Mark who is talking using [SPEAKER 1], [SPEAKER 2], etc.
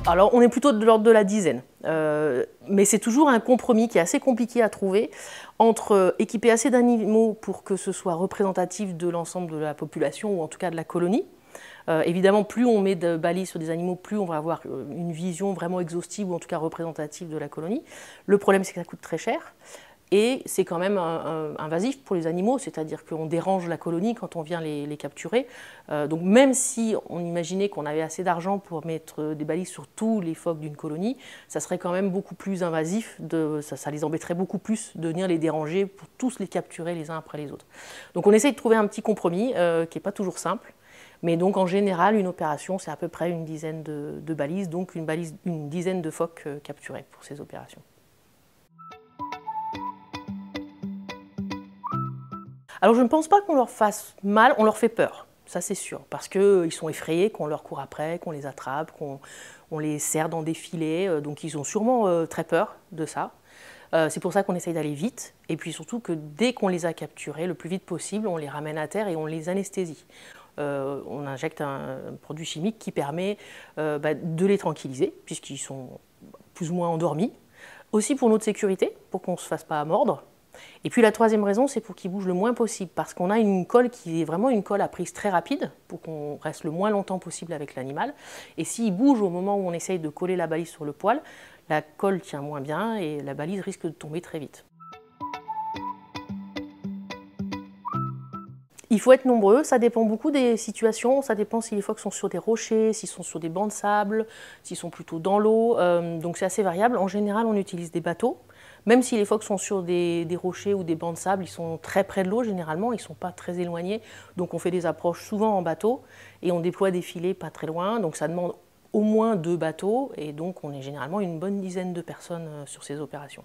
[SPEAKER 1] Alors on est plutôt de l'ordre de la dizaine, mais c'est toujours un compromis qui est assez compliqué à trouver entre équiper assez d'animaux pour que ce soit représentatif de l'ensemble de la population ou en tout cas de la colonie. Évidemment, plus on met de balises sur des animaux, plus on va avoir une vision vraiment exhaustive ou en tout cas représentative de la colonie. Le problème, c'est que ça coûte très cher. Et c'est quand même invasif pour les animaux, c'est-à-dire qu'on dérange la colonie quand on vient les capturer. Donc même si on imaginait qu'on avait assez d'argent pour mettre des balises sur tous les phoques d'une colonie, ça serait quand même beaucoup plus invasif, ça les embêterait beaucoup plus de venir les déranger pour tous les capturer les uns après les autres. Donc on essaye de trouver un petit compromis qui n'est pas toujours simple. Mais donc en général, une opération, c'est à peu près une dizaine de balises, donc une dizaine de phoques capturés pour ces opérations. Alors je ne pense pas qu'on leur fasse mal, on leur fait peur, ça c'est sûr, parce qu'ils sont effrayés qu'on leur court après, qu'on les attrape, qu'on les serre dans des filets, donc ils ont sûrement très peur de ça. C'est pour ça qu'on essaye d'aller vite, et puis surtout que dès qu'on les a capturés, le plus vite possible, on les ramène à terre et on les anesthésie. On injecte un produit chimique qui permet de les tranquilliser, puisqu'ils sont plus ou moins endormis. Aussi pour notre sécurité, pour qu'on ne se fasse pas mordre. Et puis la troisième raison, c'est pour qu'ils bougent le moins possible, parce qu'on a une colle qui est vraiment une colle à prise très rapide, pour qu'on reste le moins longtemps possible avec l'animal. Et s'il bouge au moment où on essaye de coller la balise sur le poil, la colle tient moins bien et la balise risque de tomber très vite. Il faut être nombreux, ça dépend beaucoup des situations, ça dépend si les phoques sont sur des rochers, s'ils sont sur des bancs de sable, s'ils sont plutôt dans l'eau, donc c'est assez variable. En général, on utilise des bateaux, même si les phoques sont sur des rochers ou des bancs de sable, ils sont très près de l'eau généralement, ils ne sont pas très éloignés, donc on fait des approches souvent en bateau et on déploie des filets pas très loin, donc ça demande au moins 2 bateaux et donc on est généralement une bonne dizaine de personnes sur ces opérations.